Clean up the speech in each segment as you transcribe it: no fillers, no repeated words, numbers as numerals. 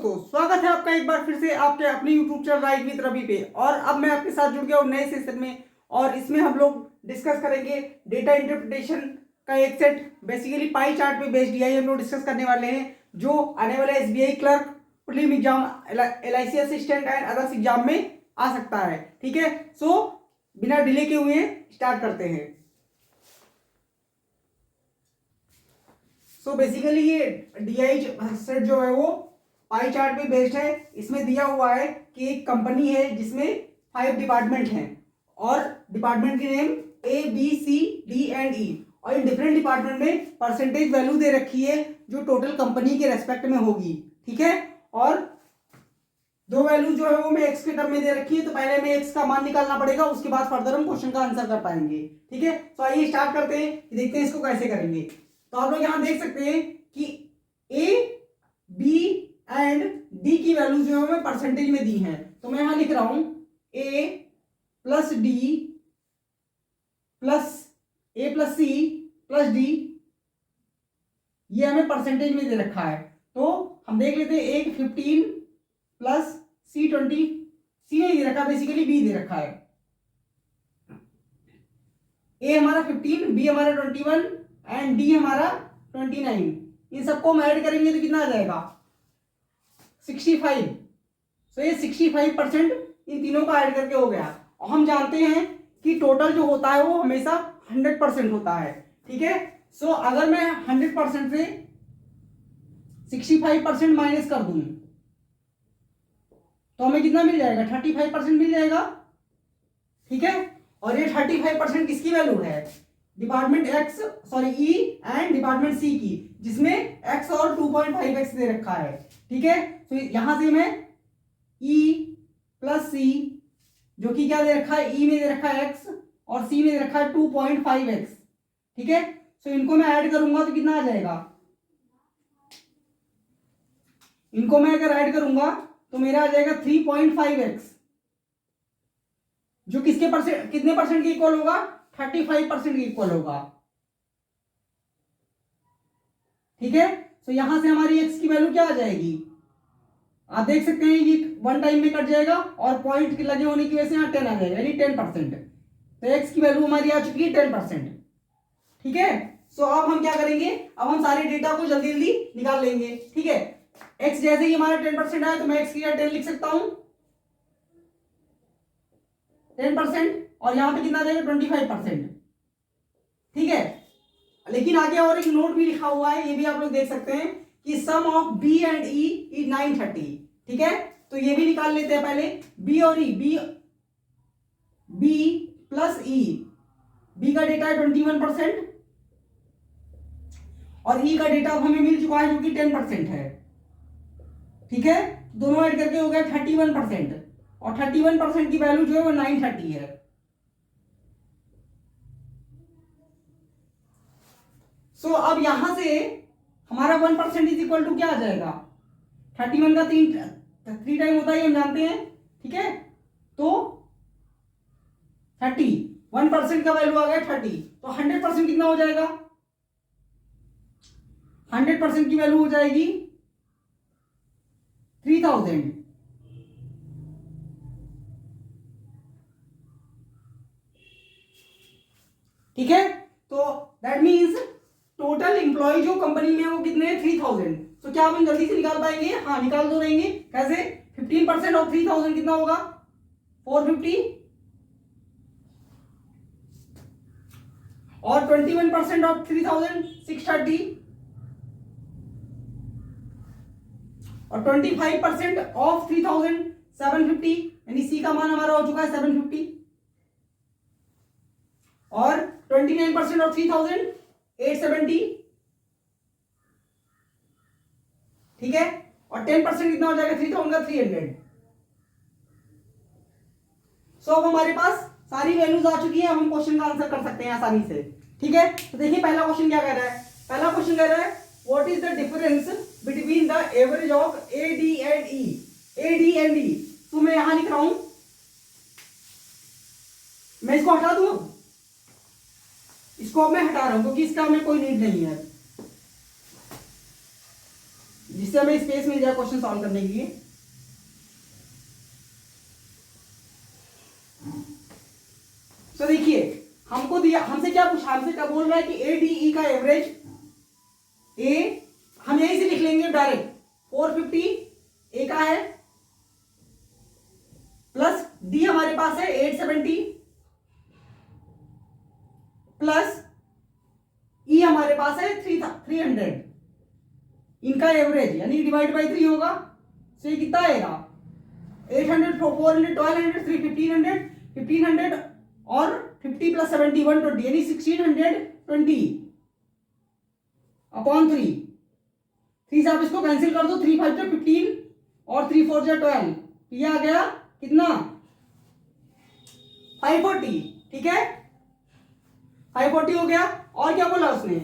दोस्तों, स्वागत है आपका एक बार फिर से आपके अपने YouTube channel right with Ravi पे। और अब मैं आपके साथ जुड़ गया हूँ नए सेशन में, और इसमें हम लोग डिस्कस करेंगे डेटा इंटरप्रिटेशन का एक सेट। बेसिकली पाई चार्ट पे बेस्ड डीआई हम लोग डिस्कस करने वाले हैं, जो आने वाले SBI clerk, prelim exam, LIC assistant and others exam में आ सकता है। ठीक है, सो बिना डिले के हुए स्टार्ट करते हैं। सो बेसिकली ये डीआई सेट जो है वो पाई चार्ट पे बेस्ड है। इसमें दिया हुआ है कि एक कंपनी है जिसमें 5 डिपार्टमेंट हैं, और डिपार्टमेंट की name A B C D and E, और इन डिफरेंट डिपार्टमेंट में परसेंटेज वैल्यू दे रखी है जो टोटल कंपनी के रेस्पेक्ट में होगी। ठीक है, और दो वैल्यू जो है वो मैं एक्स के टर्म में दे रखी है, तो पहले हमें एक्स का मान निकालना पड़ेगा, उसके बाद फर्दर हम क्वेश्चन का आंसर कर पाएंगे। ठीक है, तो आइए स्टार्ट करते हैं, देखते हैं इसको कैसे करेंगे। तो आप लोग यहां देख सकते हैं कि ए बी एंड डी की वैल्यू जो है हमें परसेंटेज में दी है। तो मैं यहां लिख रहा हूं ए प्लस डी प्लस ए प्लस सी प्लस डी, ये हमें परसेंटेज में दे रखा है। तो हम देख लेते हैं, एक 15 प्लस सी 20, सी नहीं दे रखा, बेसिकली बी दे रखा है। ए हमारा 15, बी हमारा 21 एंड डी हमारा 29। इन सबको हम ऐड करेंगे तो कितना आ जाएगा? 65। तो ये 65% इन तीनों का ऐड करके हो गया। और हम जानते हैं कि टोटल जो होता है वो हमेशा 100% होता है। ठीक है, सो अगर मैं 100% से 65% माइनस कर दूं तो हमें कितना मिल जाएगा? 35% मिल जाएगा। ठीक है, और ये 35% किसकी वैल्यू है? Department X, sorry E and department C की, जिसमें एक्स और 2.5x दे रखा है। ठीक है, तो यहां से मैं ई प्लस सी, जो कि क्या दे रखा है? ई में दे रखा है एक्स और सी में दे रखा है 2.5x। ठीक है, तो इनको मैं ऐड करूंगा तो कितना आ जाएगा? इनको मैं अगर ऐड करूंगा तो मेरा आ जाएगा 3.5x, जो किसके परसेंट, कितने परसेंट के इक्वल होगा? 35% के इक्वल होगा। ठीक है, तो यहां से हमारी x की वैल्यू क्या आ जाएगी? आप देख सकते हैं कि वन टाइम में कट जाएगा, और पॉइंट लगे होने की वजह से यहाँ 10 आ जाएगा, यानी 10%। तो x की वैल्यू हमारी आ चुकी है 10%। ठीक है, सो अब हम क्या करेंगे? अब हम सारे डेटा को जल्दी जल्दी निकाल लेंगे। ठीक है, x जैसे ही हमारा 10% आया तो मैं x की 10 लिख सकता हूं, 10%, और यहां पे कितना आ जाएगा? 25%। ठीक है, लेकिन आगे और एक नोट भी लिखा हुआ है, ये भी आप लोग देख सकते हैं कि sum of B and E is 930। ठीक है, तो ये भी निकाल लेते हैं पहले। बी और ई, बी प्लस ई, बी का डेटा है 21% और ई का डेटा हमें मिल चुका है जो कि 10% है। ठीक है, दोनों ऐड करके हो गया 31%, और 31% की वैल्यू जो है वो 930 है। सो अब यहां से हमारा 1% इज इक्वल टू क्या आ जाएगा? 31 का 3 टाइम होता है, हम जानते हैं। ठीक है, तो 30, 1% का वैल्यू आ गया 30, तो 100% कितना हो जाएगा? 100% की वैल्यू हो जाएगी 3000। ठीक है, तो दैट मीन्स टोटल इंप्लॉय जो कंपनी में है वो कितने हैं? 3000। तो क्या हम जल्दी से निकाल पाएंगे? हाँ, निकाल दो रहेंगे। कैसे? 15% ऑफ 3000 कितना होगा? 450, और 21% ऑफ 3000 630, और 25% ऑफ 3000 750, यानी सी का मान हमारा हो चुका है 750, और 29% ऑफ 3000 870। ठीक है, और 10% कितना हो जाएगा? 3000 का 300। सो अब हमारे पास सारी वैल्यूज आ चुकी है, हम क्वेश्चन का आंसर कर सकते हैं आसानी से। ठीक है, तो देखिए पहला क्वेश्चन क्या कह रहा है। पहला क्वेश्चन कह रहा है what is the difference between the average of A D and E, A D and E. तो मैं यहां लिख रहा हूं, मैं इसको हटा दूं, इसको अब मैं हटा रहा हूं क्योंकि इसका हमें कोई नीड नहीं है। जिससे हमें स्पेस मिल जाए क्वेश्चन सॉल्व करने के लिए। तो देखिए हमको दिया, हमसे क्या पूछा, हमसे क्या बोल रहा है कि ADE का एवरेज, ए हम यहीं से लिख लेंगे डायरेक्ट, 450 ए का है, प्लस डी हमारे पास है 870, प्लस ई हमारे पास है 300, इनका एवरेज यानी डिवाइड बाई 3 होगा। तो ये कितना आएगा, 800, 400, 1200, 300, 1500 और 50 प्लस 70 120 यानी 1620 अपॉन 3 से आप इसको कैंसिल कर दो, 3 5 जो 15 और 3 4 जो 12, ये आ गया कितना 540, ठीक है 540 हो गया। और क्या बोला उसने,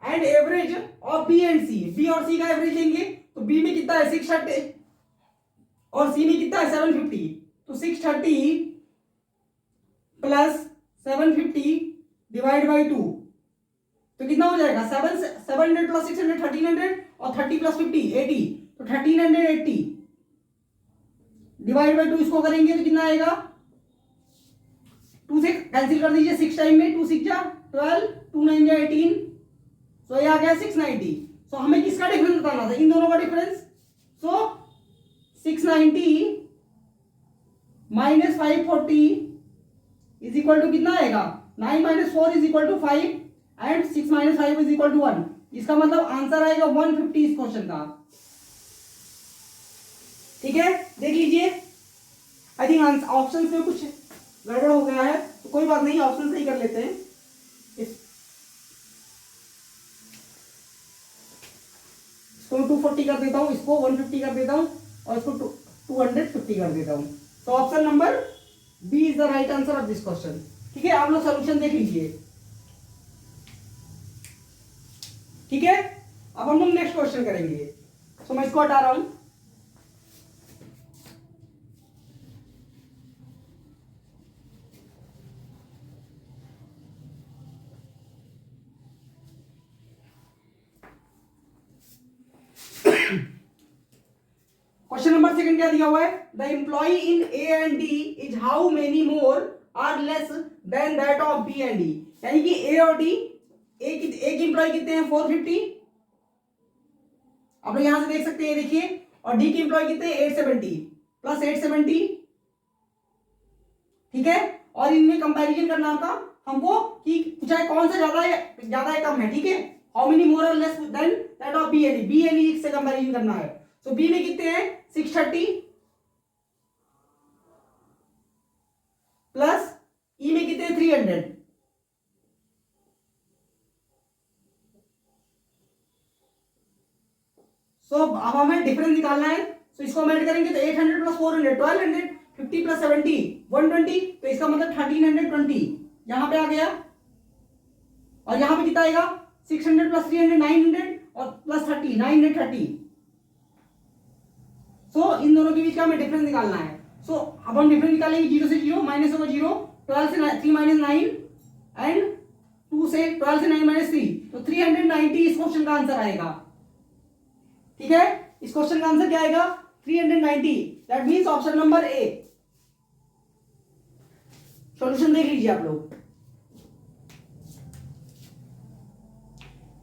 and average of B and C, B और सी का एवरेज लेंगे तो बी में कितना है 630 और सी में कितना है 750, तो 630 प्लस 750 डिवाइड बाई 2 तो कितना हो जाएगा 700 प्लस 600 1300 और 30 प्लस 50 80, तो 1380 डिवाइड बाई 2 इसको करेंगे तो कितना आएगा, 2 से कैंसिल कर दीजिए, 6 टाइम में 2 6 जा 12, 2 9 जा 18, सो ये आ गया 690। सो हमें किसका डिफरेंस बताना था, इन दोनों का difference. So 690 minus 540 is equal to कितना आएगा, 9 minus 4 is equal to 5 and 6 minus 5 is equal to 1। इसका मतलब आंसर आएगा 150 इस क्वेश्चन का, ठीक है। देख लीजिए, आई थिंक ऑप्शन में कुछ गड़बड़ हो गया है, तो कोई बात नहीं, ऑप्शन सही कर लेते हैं। इसको 240 कर देता हूं, इसको 150 कर देता हूं और इसको 250 कर देता हूं। तो option number B is the right answer of this question, ठीक है। आप लोग सोल्यूशन देख लीजिए, ठीक है। अब हम लोग नेक्स्ट क्वेश्चन करेंगे, तो मैं इसको हटा रहा हूं। क्वेश्चन नंबर सेकंड क्या दिया हुआ है, the employ in A and D is how many more or less than that of B and D, यानी कि ए और डी, एक एम्प्लॉय कितने हैं 450, आप लोग यहां से देख सकते हैं, देखिए, और डी की एम्प्लॉय कितने 870 प्लस 870, ठीक है। और इनमें कंपैरिजन करना होगा हमको कि चाहे कौन सा ज्यादा है कम है, ठीक है। हाउ मेनी मोर और less than that of B and D, B and D से कंपैरिजन करना है। तो बी में कितने हैं 630 प्लस ई में कितने 300, सो अब हमें डिफरेंस निकालना है। तो इसको हम ऐड करेंगे तो 800 प्लस 400 1200, 50 प्लस 70 120, तो इसका मतलब 1320 यहां पे आ गया, और यहां पे कितना आएगा 600 प्लस 300 900 और प्लस 30 930। सो इन दोनों के बीच का हमें डिफरेंस निकालना है। सो अब हम डिफरेंस निकालेंगे, 0 से 0 माइनस होगा 0, 12 से 3 माइनस 9 एंड 2 से 12 से 9 माइनस 3, तो 390 इस क्वेश्चन का आंसर आएगा, ठीक है। इस क्वेश्चन का आंसर क्या आएगा 390, that means option number A. Solution देख लीजिए आप लोग,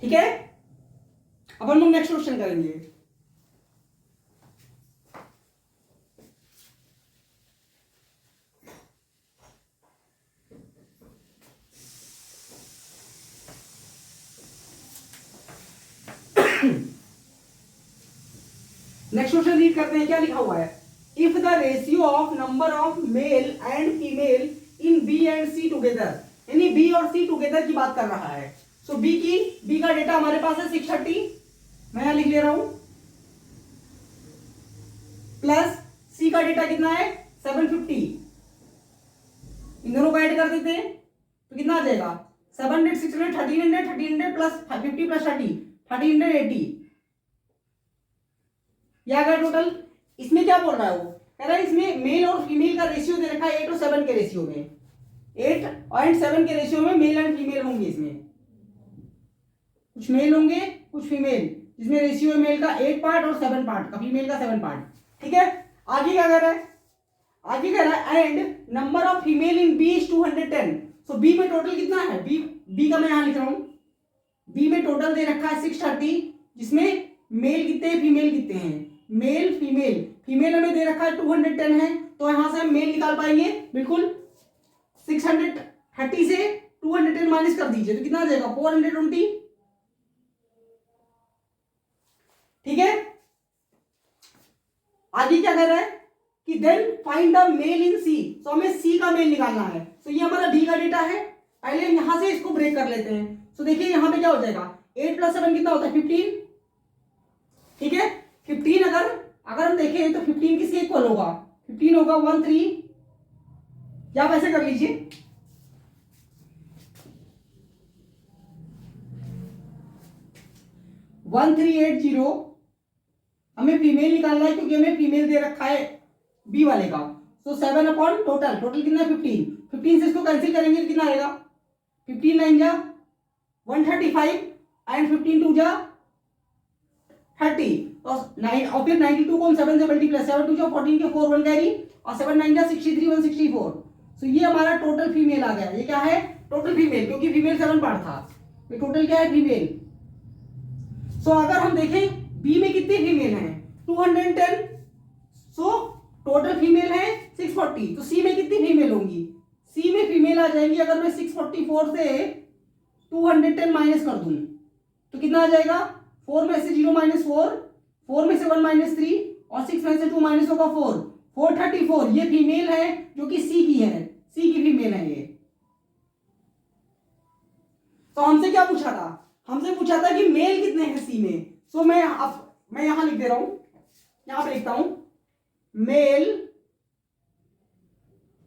ठीक है। अब हम लोग नेक्स्ट क्वेश्चन करेंगे। नेक्स्ट क्वेश्चन रीड करते हैं, क्या लिखा हुआ है, if the ratio of number of male and female in B and C together, यानी बी और सी टुगेदर की बात कर रहा है। सो बी का डेटा हमारे पास है 630, मैं यहां लिख ले रहा हूं, प्लस सी का डेटा कितना है 750, इन दोनों को ऐड कर देते हैं तो कितना आ जाएगा 700 600 1300 प्लस 50 प्लस 30 1380, यह आ गया टोटल। इसमें क्या बोल रहा है, वो कह रहा है इसमें मेल और फीमेल का रेशियो दे रखा है 8 और 7 के रेशियो में, 8 और 7 के रेशियो में मेल एंड फीमेल होंगे, इसमें कुछ मेल होंगे कुछ फीमेल, जिसमें रेशियो है मेल का 8 पार्ट और 7 पार्ट का, फीमेल का 7 पार्ट। ठीक है, आगे क्या कह रहा है, आगे कह रहा है and number of female in B is 210। So B में टोटल कितना है, बी का मैं यहां लिख रहा हूं, बी में टोटल दे रखा है 630, जिसमें मेल कितने हैं, फीमेल कितने हैं, मेल फीमेल, फीमेल हमें दे रखा है 210 है, तो यहां से हम मेल निकाल पाएंगे बिल्कुल। 630 से 210 माइनस कर दीजिए तो कितना आ जाएगा 420। ठीक है, आगे क्या कर रहा है कि देन फाइंड द मेल इन सी। तो हमें सी का मेल निकालना है। तो ये हमारा बी का डेटा है, पहले हम यहां से इसको ब्रेक कर लेते हैं। तो देखिए यहां पे क्या हो जाएगा, 8 + 7 कितना होता है 15। ठीक है, 15 अगर हम देखें तो 15 किसके इक्वल होगा, 15 होगा 13, या आप ऐसे कर लीजिए 1380। हमें फीमेल निकालना है क्योंकि हमें फीमेल दे रखा है बी वाले का। तो 7 अपॉन टोटल कितना है 15, 15 से इसको कैंसिल करेंगे तो कितना आएगा, 15 9 जा 135 एंड 15 2 जा 30, और 9 और फिर 92 को हम 7 से मल्टीप्लाई, 7 2 जा 14 के 4 1 कैरी और 7 9 जा 63 164। तो ये हमारा टोटल फीमेल आ गया। ये क्या है, टोटल फीमेल, क्योंकि फीमेल 7 पार्ट था, ये टोटल क्या है फीमेल। सो अगर हम देखें बी में कितनी फीमेल हैं 210, सो टोटल फीमेल है 640। तो सी में कितनी फीमेल होंगी, सी में फीमेल आ जाएंगी, अगर मैं 644 से 210 माइनस कर दूं तो कितना आ जाएगा, 4 में से 0 माइनस 4, 4 में से 1 माइनस 3 और 6 में से 2 माइनस होगा 4, 434। ये फीमेल है जो कि सी की है, सी की फीमेल है ये। तो हमसे क्या पूछा था, हमसे पूछा था कि मेल कितने हैं सी में। सो मैं यहां लिख दे रहा हूं, यहां पे लिखता हूं मेल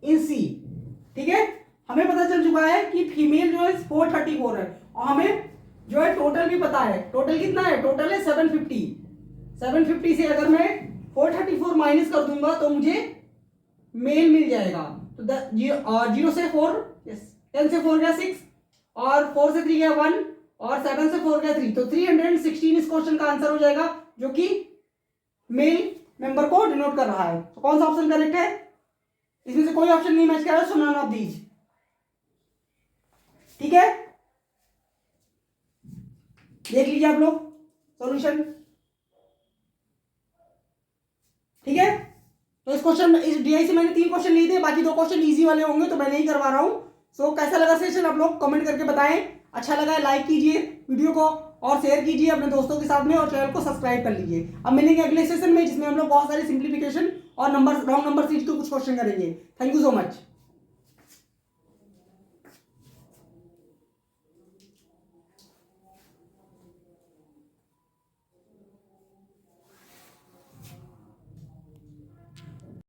इन सी। ठीक है, हमें पता चल चुका है कि फीमेल जो है 434 है, और हमें जो है टोटल भी पता है, टोटल कितना है, टोटल है 750। 750 से अगर मैं 434 माइनस कर दूंगा तो मुझे मेल मिल जाएगा। तो 0 से 4, 10 से 4 गया 6 और 4 से 3 गया 1 और 7 से 4 गया 3, तो 316 इस क्वेश्चन का आंसर हो जाएगा, जो कि मेल मेंबर को डिनोट कर रहा है। तो कौन सा ऑप्शन करेक्ट है, इसमें से कोई ऑप्शन नहीं मैच कर रहा है, सो नन ऑफ दीज। ठीक है, देख लीजिए आप लोग सॉल्यूशन। ठीक है, तो इस क्वेश्चन में, इस डीआई से मैंने 3 क्वेश्चन लिए थे, बाकी 2 क्वेश्चन इजी वाले होंगे तो मैं नहीं करवा रहा हूं। सो कैसा लगा सेशन आप लोग कमेंट करके बताएं, अच्छा लगा है लाइक कीजिए वीडियो को और शेयर कीजिए अपने दोस्तों के साथ में, और चैनल को सब्सक्राइब कर लीजिए। अब मिलेंगे अगले सेशन में, जिसमें हम लोग बहुत सारी सिंप्लीफिकेशन और रॉन्ग नंबर सीरीज के कुछ क्वेश्चन करेंगे। Thank you so much.